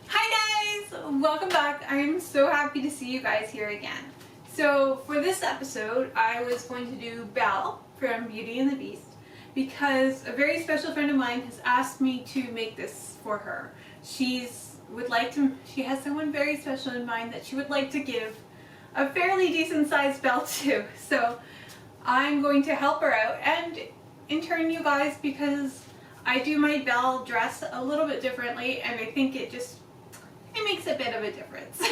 Hi guys! Welcome back. I'm so happy to see you guys here again. So for this episode, I was going to do Belle from Beauty and the Beast because a very special friend of mine has asked me to make this for her. She has someone very special in mind that she would like to give a fairly decent sized Belle to. So I'm going to help her out and in turn you guys, because I do my Belle dress a little bit differently and I think it makes a bit of a difference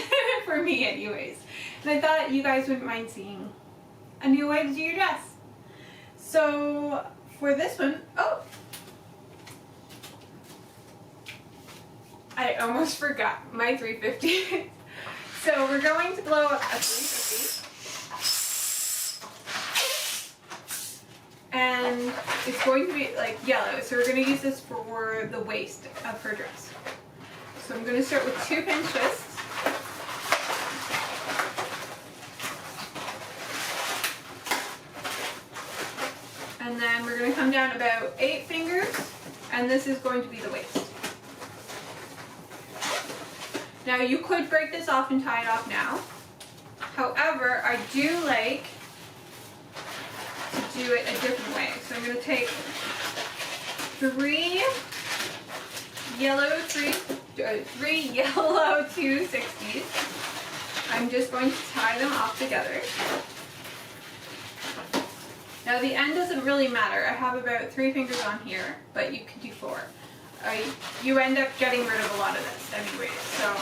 for me anyways. And I thought you guys wouldn't mind seeing a new way to do your dress. So for this one, I almost forgot my 350. So we're going to blow up a 350. And it's going to be like yellow, so we're going to use this for the waist of her dress. So I'm going to start with 2 pin twists. And then we're going to come down about 8 fingers, and this is going to be the waist. Now you could break this off and tie it off now. However, I do like to do it a different way. So I'm going to take 3 yellow 260s. I'm just going to tie them off together. Now the end doesn't really matter. I have about 3 fingers on here, but you could do 4. You end up getting rid of a lot of this anyway, so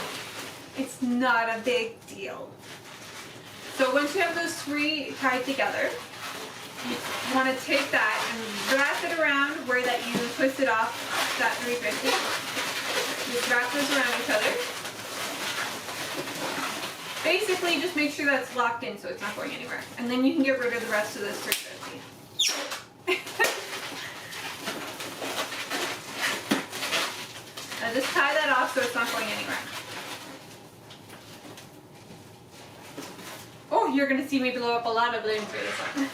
it's not a big deal. So once you have those 3 tied together, you want to take that and wrap it around where that you twisted off that 350. Just wrap those around each other. Basically, just make sure that's locked in so it's not going anywhere. And then you can get rid of the rest of this 350. Now just tie that off so it's not going anywhere. Oh, you're going to see me blow up a lot of balloons for this one.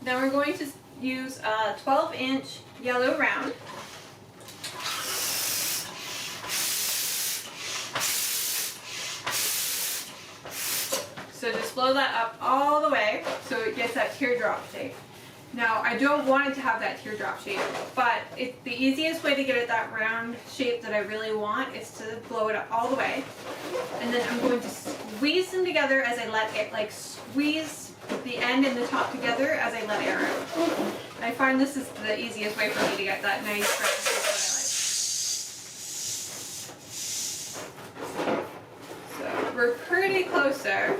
Then we're going to use a 12-inch yellow round. So just blow that up all the way so it gets that teardrop shape. Now I don't want it to have that teardrop shape, but the easiest way to get it that round shape that I really want is to blow it up all the way. And then I'm going to squeeze them together as I let it, squeeze the end and the top together as I let air out. I find this is the easiest way for me to get that nice round shape that I like. So we're pretty close there.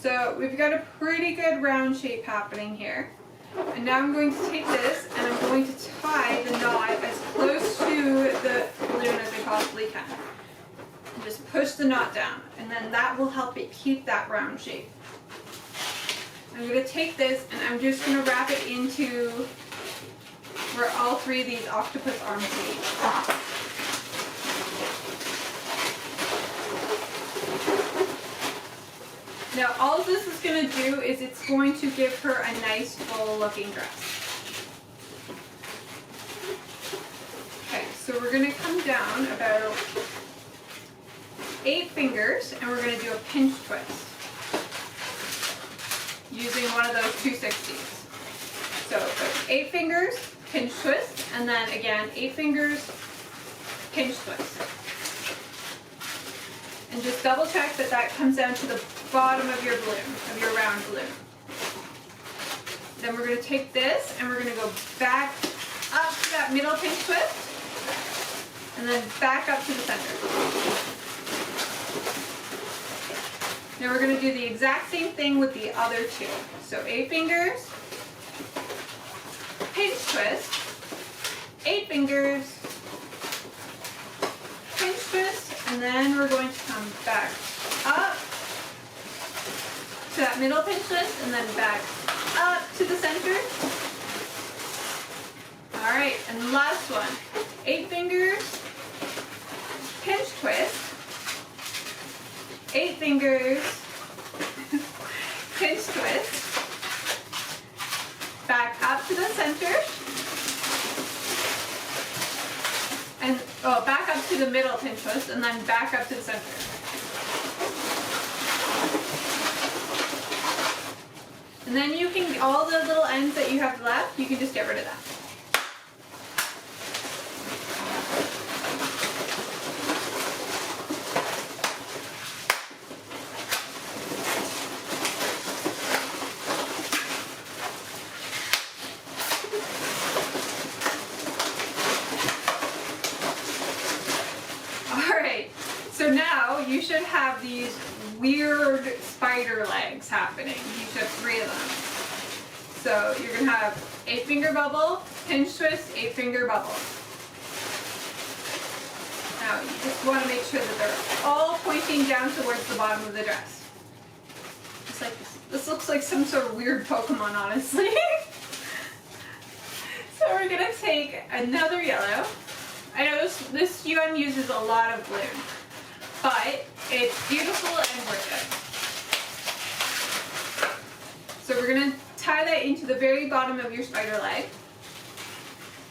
So we've got a pretty good round shape happening here. And now I'm going to take this and I'm going to tie the knot as close to the balloon as I possibly can. And just push the knot down, and then that will help it keep that round shape. I'm going to take this and I'm just going to wrap it into where all 3 of these octopus arms meet. Now all this is going to do is it's going to give her a nice full looking dress. Okay, so we're going to come down about 8 fingers and we're going to do a pinch twist using one of those 260s. So 8 fingers, pinch twist, and then again 8 fingers, pinch twist. And just double check that that comes down to the bottom of your balloon, of your round balloon. Then we're going to take this and we're going to go back up to that middle pinch twist and then back up to the center. Now we're going to do the exact same thing with the other 2. So 8 fingers, pinch twist, 8 fingers, pinch twist, and then we're going to come back up to that middle pinch twist and then back up to the center. Alright, and last one. 8 fingers, pinch twist, 8 fingers, pinch twist, back up to the center, and back up to the middle pinch twist, and then back up to the center. And then you can, all the little ends that you have left, you can just get rid of that. So now you should have these weird spider legs happening. You should have 3 of them. So you're going to have 8-finger bubble, pinch twist, 8-finger bubble. Now you just want to make sure that they're all pointing down towards the bottom of the dress. Just like this looks like some sort of weird Pokemon, honestly. So we're going to take another yellow. I know this UN uses a lot of blue, but it's beautiful and worth it. So we're going to tie that into the very bottom of your spider leg.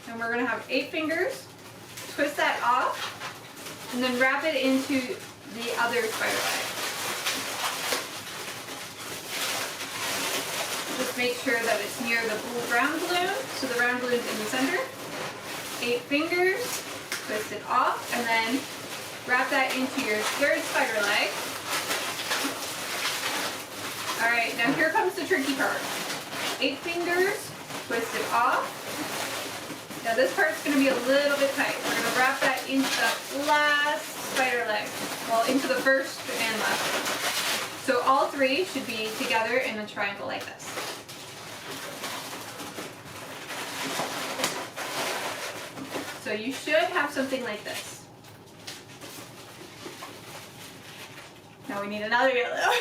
And we're going to have 8 fingers, twist that off, and then wrap it into the other spider leg. Just make sure that it's near the round balloon, so the round balloon's in the center. 8 fingers, twist it off, and then wrap that into your third spider leg. Alright, now here comes the tricky part. 8 fingers, twist it off. Now this part's going to be a little bit tight. We're going to wrap that into the last spider leg. Well, into the first and last one. So all 3 should be together in a triangle like this. So you should have something like this. Now we need another yellow.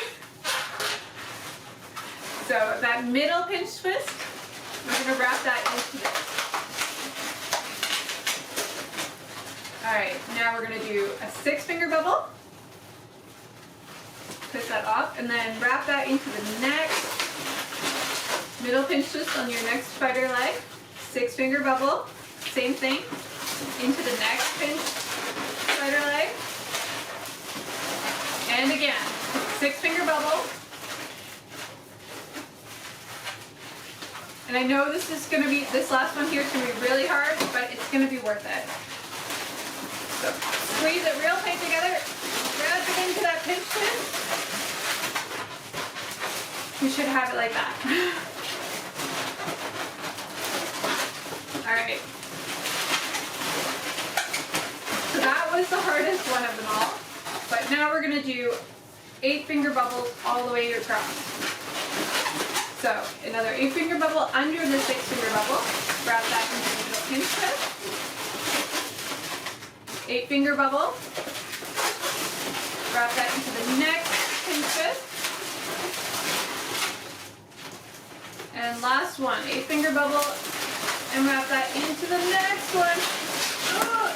So that middle pinch twist, we're going to wrap that into this. Alright, now we're going to do a 6-finger bubble. Twist that off, and then wrap that into the next middle pinch twist on your next spider leg. 6-finger bubble, same thing, into the next pinch spider leg. And again, 6-finger bubble. And I know this last one here is going to be really hard, but it's going to be worth it. So squeeze it real tight together, wrap it into that pinch twist. You should have it like that. Alright. So that was the hardest one of them all. But now we're going to do 8-finger bubbles all the way across. So another 8-finger bubble under the 6-finger bubble. Wrap that into the middle pinch twist. 8-finger bubble. Wrap that into the next pinch twist. And last one, 8-finger bubble, and wrap that into the next one. Oh.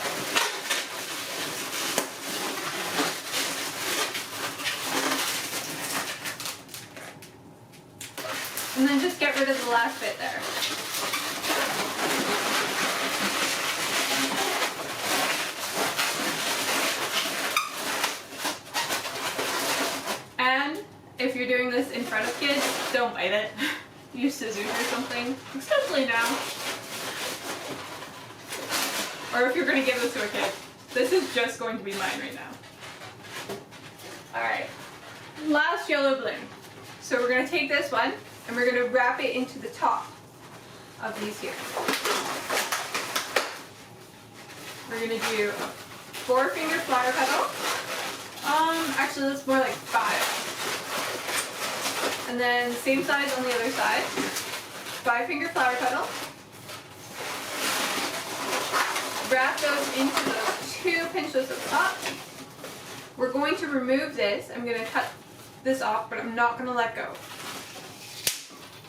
And then just get rid of the last bit there. And if you're doing this in front of kids, don't bite it. Use scissors or something, especially now. Or if you're going to give this to a kid. This is just going to be mine right now. Alright, last yellow balloon. So we're going to take this one and we're going to wrap it into the top of these here. We're going to do a 4-finger flower petal. Actually that's more like 5. And then same size on the other side. 5-finger flower petal. Wrap those into those 2 pinch twists at the top. We're going to remove this. I'm going to cut this off, but I'm not going to let go.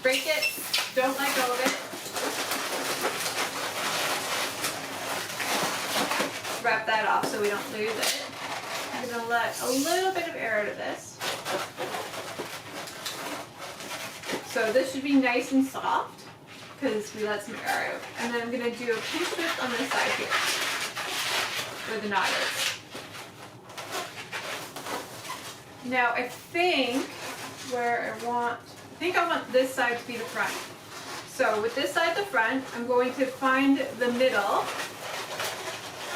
Break it. Don't let go of it. Wrap that off so we don't lose it. I'm going to let a little bit of air out of this. So this should be nice and soft because we let some air out. And then I'm going to do a pinch twist on this side here where the knot is. Now I think I want this side to be the front. So with this side the front, I'm going to find the middle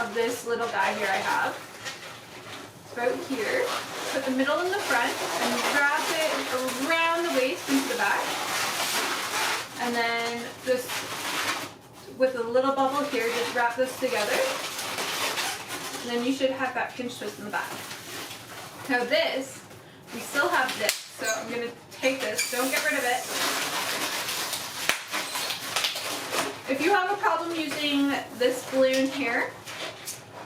of this little guy here I have. It's about here. Put the middle in the front and wrap it around the waist into the back. And then just with a little bubble here, just wrap this together. And then you should have that pinch twist in the back. Now this, we still have this. So I'm going to take this, don't get rid of it. If you have a problem using this balloon here,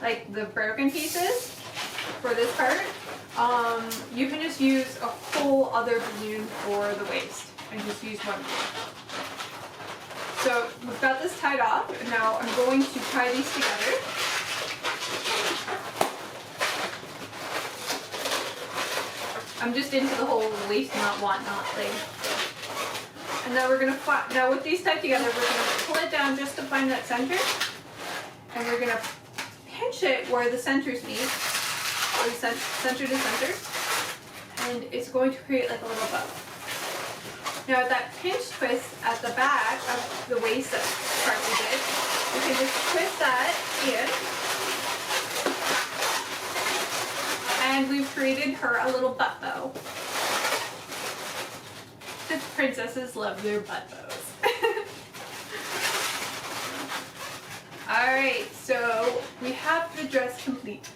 like the broken pieces for this part, you can just use a whole other balloon for the waist and just use one balloon. So we've got this tied off, and now I'm going to tie these together. I'm just into the whole waist knot, whatnot thing. And now now with these tied together, we're gonna pull it down just to find that center. And we're gonna pinch it where the centers meet, or center to center. And it's going to create like a little bow. Now that pinch twist at the back of the waist part we did, we can just twist that in. And we've created her a little butt bow. The princesses love their butt bows. Alright, so we have the dress complete.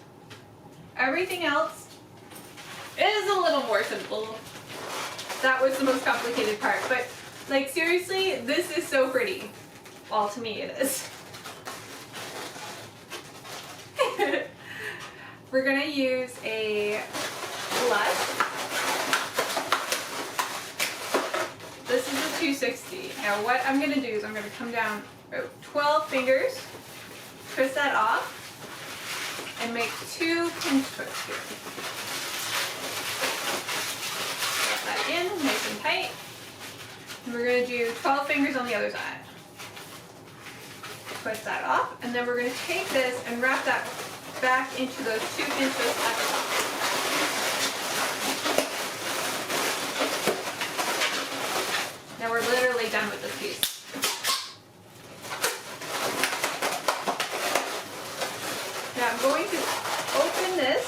Everything else is a little more simple. That was the most complicated part, but like seriously, this is so pretty. Well, to me it is. We're gonna use a blush. This is a 260. Now what I'm gonna do is I'm gonna come down about 12 fingers, twist that off, and make 2 pinch twists here. Get that in, nice and tight. And we're gonna do 12 fingers on the other side. Twist that off, and then we're gonna take this and wrap that back into those 2 pinch twists at the top. Now we're literally done with this piece. Now I'm going to open this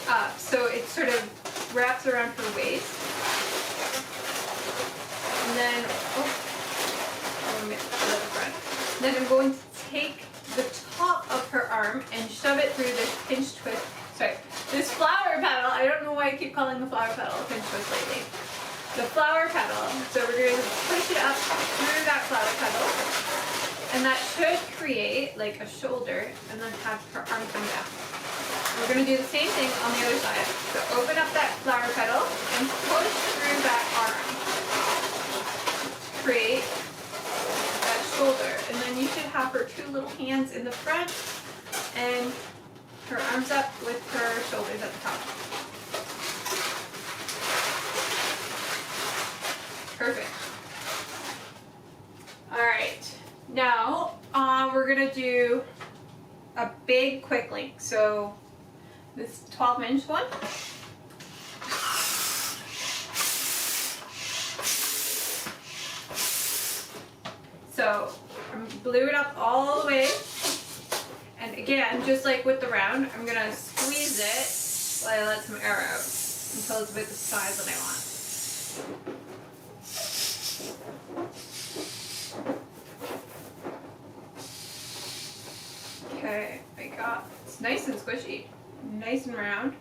up so it sort of wraps around her waist. And then, then I'm going to take the top of her arm and shove it through this pinch twist, this flower petal. I don't know why I keep calling the flower petal a pinch twist lately. The flower petal. So we're going to push it up through that flower petal, and that should create like a shoulder, and then have her arm come down. We're going to do the same thing on the other side. So open up that flower petal and push through that arm to create that shoulder, and then you should have her 2 little hands in the front and her arms up with her shoulders at the top. Perfect. Alright, now we're going to do a big quick link. So this 12-inch one. So I'm glue it up all the way, and again, just like with the round, I'm gonna squeeze it while I let some air out until it's about the size that I want. Okay, it's nice and squishy, nice and round.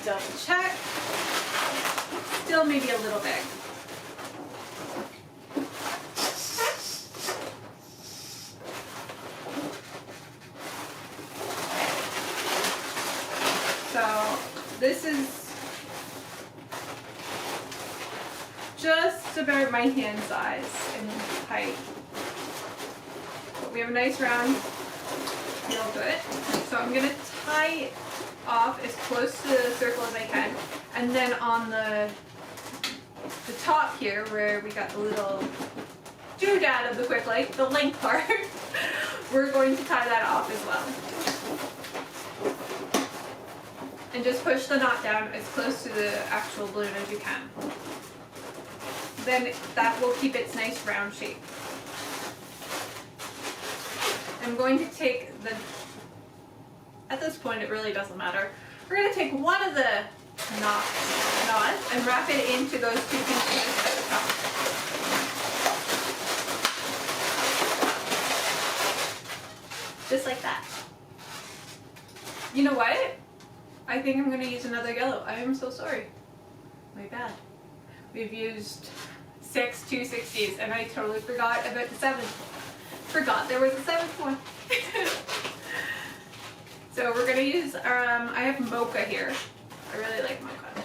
Double check, still maybe a little big. So this is just about my hand size in height. But we have a nice round feel to it. So I'm going to tie off as close to the circle as I can. And then on the the top here where we got the little doodad of the quick link, the link part, we're going to tie that off as well. And just push the knot down as close to the actual balloon as you can. Then that will keep its nice round shape. I'm going to take the, at this point it really doesn't matter, we're going to take one of the knots and wrap it into those two pieces at the top. Just like that. You know what? I think I'm going to use another yellow. I am so sorry. My bad. We've used 6 260s and I totally forgot about the 7th. Forgot there was a 7th one. So we're going to use, I have mocha here. I really like mocha.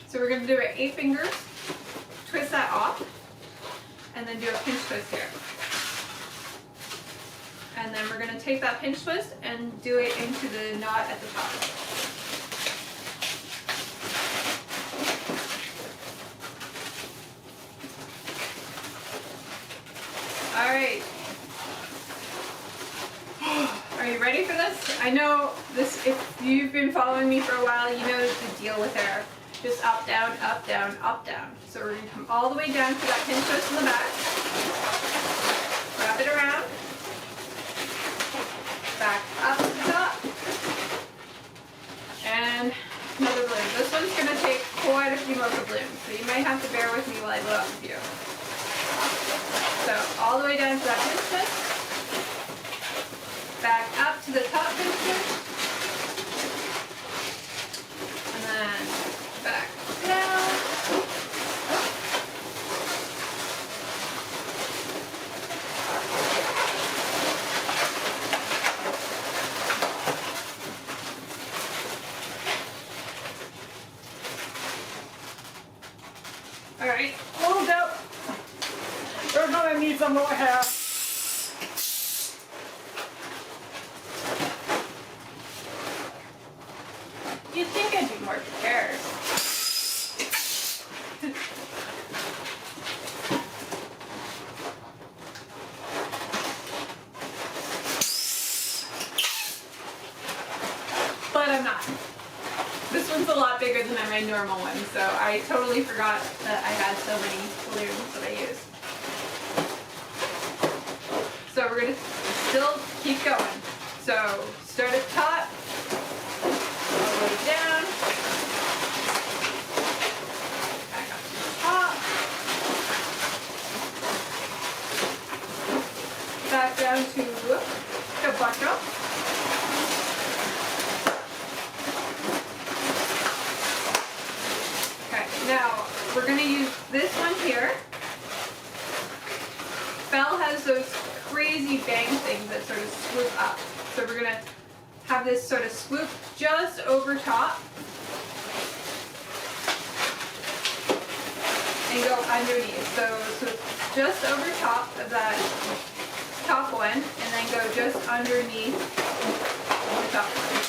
So we're going to do it 8 fingers, twist that off, and then do a pinch twist here. And then we're going to take that pinch twist and do it into the knot at the top. Alright. Are you ready for this? I know this, if you've been following me for a while, you know the deal with hair. Just up, down, up, down, up, down. So we're going to come all the way down to that pinch twist in the back. Wrap it around. Back up to the top. And another balloon. This one's going to take quite a few mocha balloons, so you might have to bear with me while I blow up a few. So all the way down to that pinch twist. Back up to the top pinch twist. And then back down. Alright, hold up. We're gonna need some more hair. You'd think I'd be more prepared. But I'm not. This one's a lot bigger than my normal one, so I totally forgot that I had so many balloons that I used. So we're going to still keep going. So start at the top, all the way down, back up to the top, back down to the bottom. Okay, now we're going to use this one here. Belle has those crazy bang things that sort of swoop up. So we're going to have this sort of swoop just over top and go underneath. So swoop just over top of that top one and then go just underneath the top one.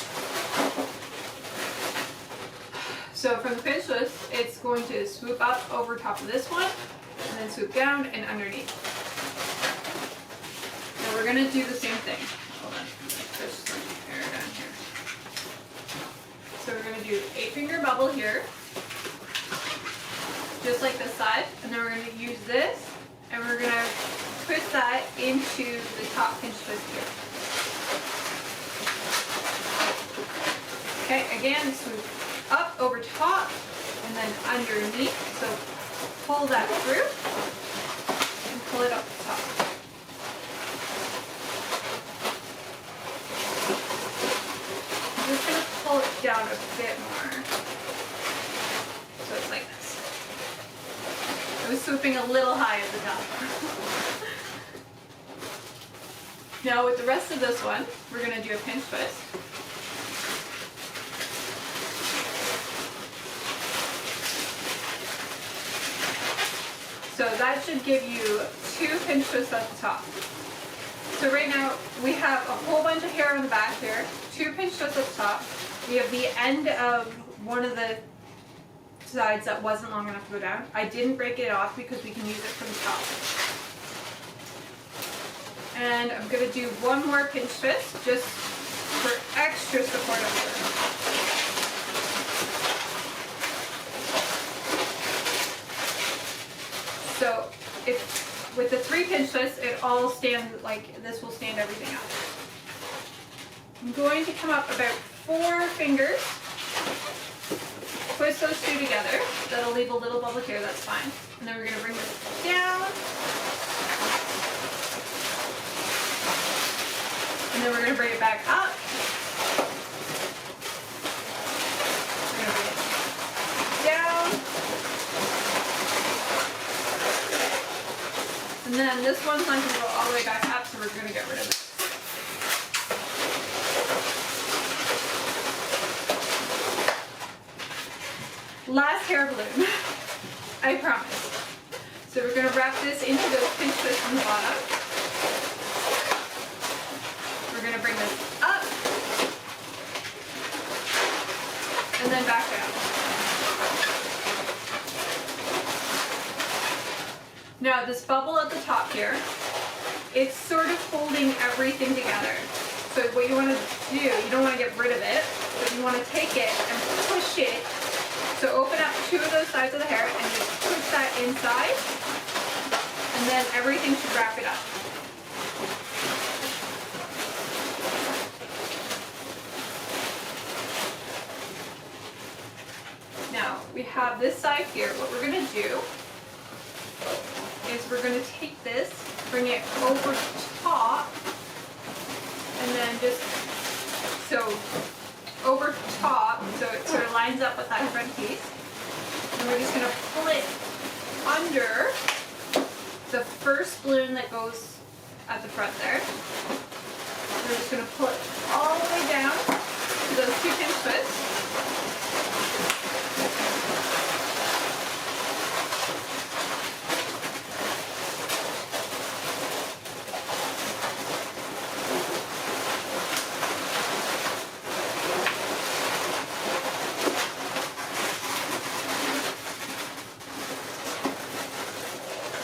So from the pinch twist, it's going to swoop up over top of this one and then swoop down and underneath. We're going to do the same thing. Hold on. Push some hair down here. So we're going to do 8-finger bubble here. Just like this side. And then we're going to use this. And we're going to twist that into the top pinch twist here. Okay, again, swoop up over top and then underneath. So pull that through and pull it up the top. I'm just going to pull it down a bit more. So it's like this. I was swooping a little high at the top. Now with the rest of this one, we're going to do a pinch twist. So that should give you 2 pinch twists at the top. So right now we have a whole bunch of hair on the back here, 2 pinch twists at the top. We have the end of one of the sides that wasn't long enough to go down. I didn't break it off because we can use it from the top. And I'm going to do one more pinch twist just for extra support up there. So if with the 3 pinch twists, it all stands, like this will stand everything up. I'm going to come up about 4 fingers, twist those 2 together. That'll leave a little bubble here, that's fine. And then we're going to bring this down. And then we're going to bring it back up. We're going to bring it down. And then this one's not going to go all the way back up, so we're going to get rid of it. Last hair balloon, I promise. So we're going to wrap this into those pinch twists on the bottom. We're going to bring this up and then back down. Now this bubble at the top here, it's sort of holding everything together. So what you want to do, you don't want to get rid of it, but you want to take it and push it. So open up 2 of those sides of the hair and just push that inside, and then everything should wrap it up. Now we have this side here. What we're going to do is we're going to take this, bring it over top, and then just so over top, so it sort of lines up with that front piece. And we're just going to pull it under the first balloon that goes at the front there. We're just going to pull it all the way down to those 2 pinch twists.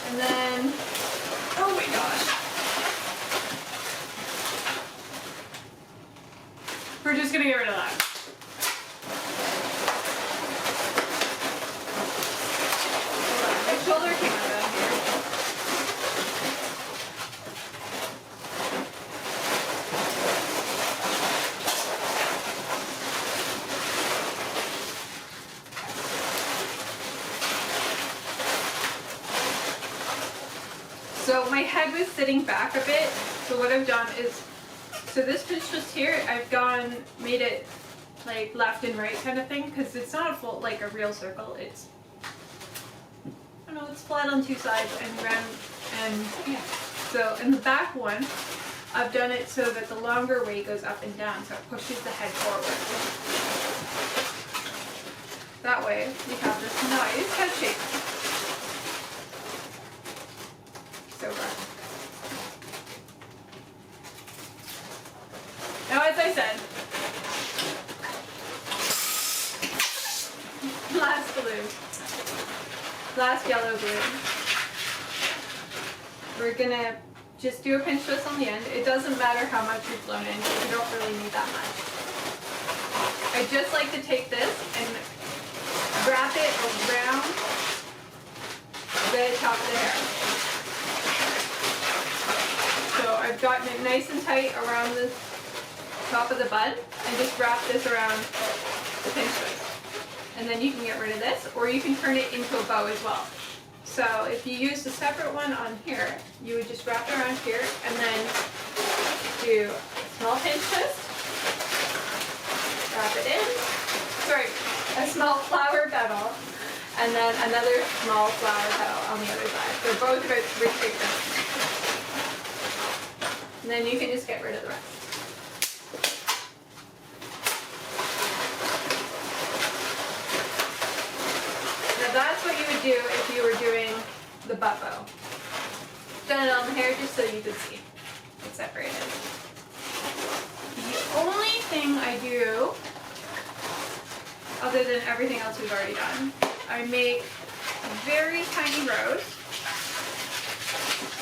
And then, oh my gosh, we're just going to get rid of that. Hold on, my shoulder came out of here. So my head was sitting back a bit, so what I've done is, so this pinch twist here, I've made it like left and right kind of thing, because it's not a full, like a real circle, it's, I don't know, it's flat on 2 sides and round, and yeah. So in the back one, I've done it so that the longer way goes up and down, so it pushes the head forward. That way, we have this nice head shape. Now, as I said, last balloon, last yellow balloon. We're gonna just do a pinch twist on the end. It doesn't matter how much you've blown in, you don't really need that much. I just like to take this and wrap it around the top of the hair. So I've gotten it nice and tight around the top of the bun and just wrap this around the pinch twist. And then you can get rid of this, or you can turn it into a bow as well. So if you use a separate one on here, you would just wrap it around here and then do a small pinch twist, wrap it in, sorry, a small flower petal, and then another small flower petal on the other side. They're both about 3 fingers. And then you can just get rid of the rest. Now that's what you would do if you were doing the butt bow. Done it on the hair just so you could see it's separated. The only thing I do, other than everything else we've already done, I make very tiny rows.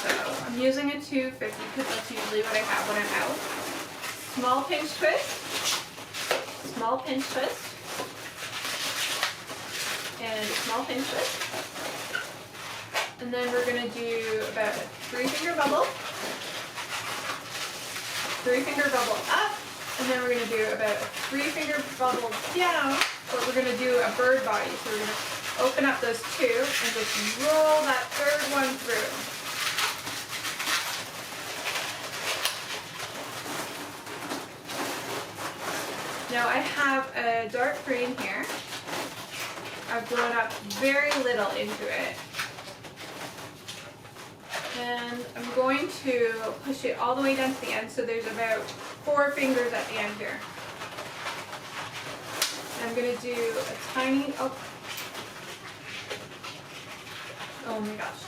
So I'm using a 250 because that's usually what I have when I'm out. Small pinch twist, small pinch twist, and a small pinch twist. And then we're going to do about a 3-finger bubble, 3-finger bubble up, and then we're going to do about a 3-finger bubble down, but we're going to do a bird body. So we're going to open up those two and just roll that third one through. Now I have a dark green here. I've blown up very little into it. And I'm going to push it all the way down to the end, so there's about 4 fingers at the end here. I'm going to do a tiny, oh my gosh.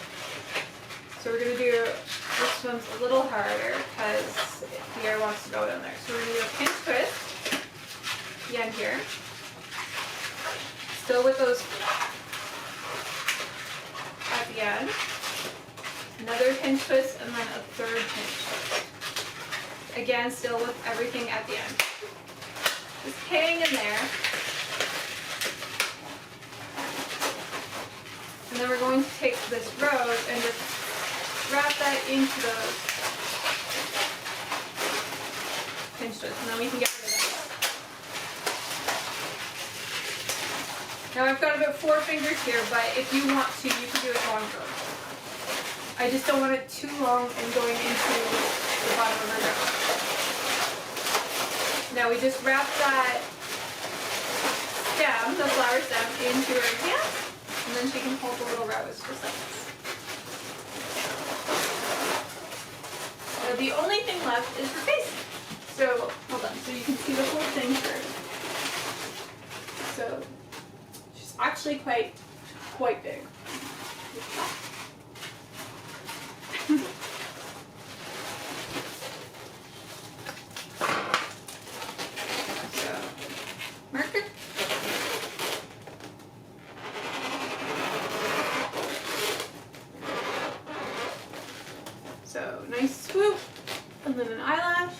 So we're going to do, this one's a little harder because the air wants to go down there. So we're going to do a pinch twist. The end here. Still with those at the end. Another pinch twist and then a third pinch twist. Again, still with everything at the end. Just hang in there. And then we're going to take this rose and just wrap that into those pinch twists. And then we can get rid of that. Now I've got about 4 fingers here, but if you want to, you can do it longer. I just don't want it too long and going into the bottom of our rose. Now we just wrap that stem, the flower stem, into her hand, and then she can hold the little rose just like this. Now the only thing left is her face. So, hold on, so you can see the whole thing first. So, she's actually quite big. So, marker. So, nice swoop, and then an eyelash.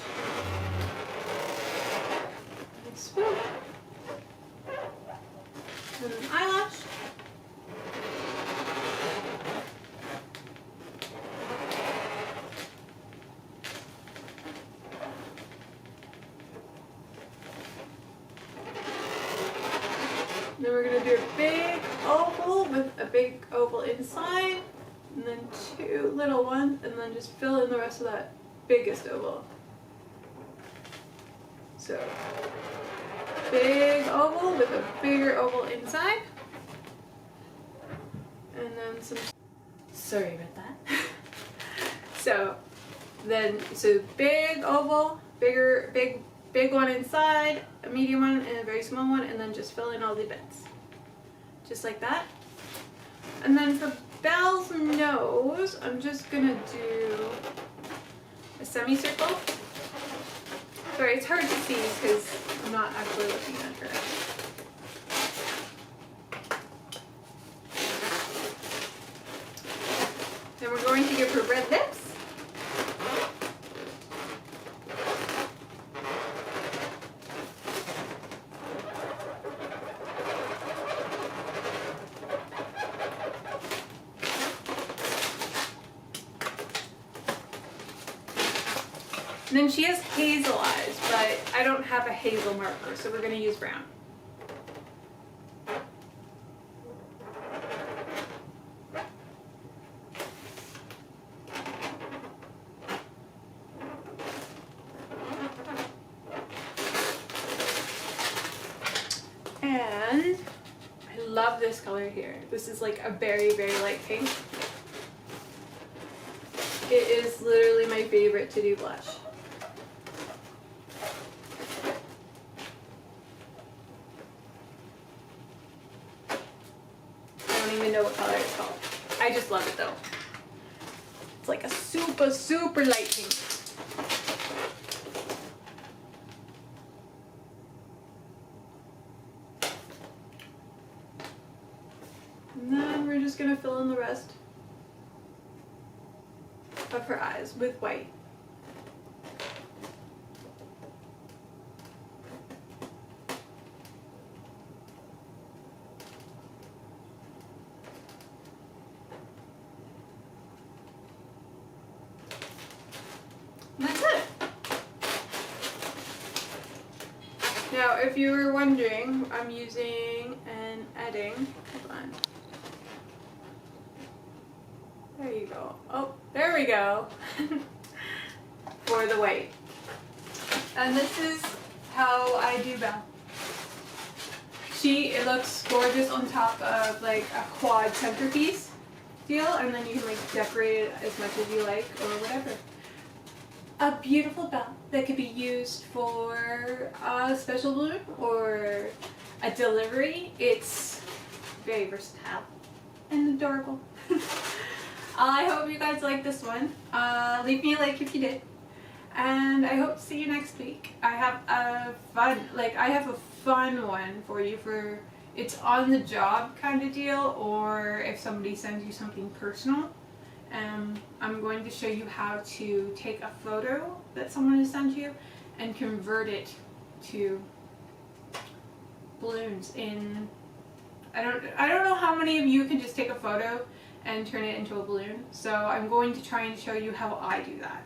Nice swoop. And an eyelash. Then we're going to do a big oval with a big oval inside, and then 2 little ones, and then just fill in the rest of that biggest oval. So, big oval with a bigger oval inside, and then some, sorry about that. So big oval, big one inside, a medium one, and a very small one, and then just fill in all the bits. Just like that. And then for Belle's nose, I'm just gonna do a semicircle. Sorry, it's hard to see because I'm not actually looking at her. Then we're going to give her red lips. And then she has hazel eyes, but I don't have a hazel marker, so we're going to use brown. And I love this color here. This is like a very, very light pink. It is literally my favorite to do blush. I don't even know what color it's called. I just love it though. It's like a super, super light pink. just gonna fill in the rest of her eyes with white. And that's it. Now, if you were wondering, I'm using an edding. Hold on. There you go. Oh, there we go. For the white. And this is how I do Belle. It looks gorgeous on top of like a quad centerpiece deal, and then you can like decorate it as much as you like or whatever. A beautiful Belle that could be used for a special balloon or a delivery. It's very versatile and adorable. I hope you guys like this one. Leave me a like if you did. And I hope to see you next week. I have a fun one for you for it's on the job kind of deal, or if somebody sends you something personal. I'm going to show you how to take a photo that someone has sent you and convert it to balloons in, I don't know how many of you can just take a photo and turn it into a balloon. So I'm going to try and show you how I do that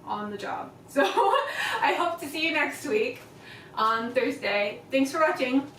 on the job. So I hope to see you next week on Thursday. Thanks for watching.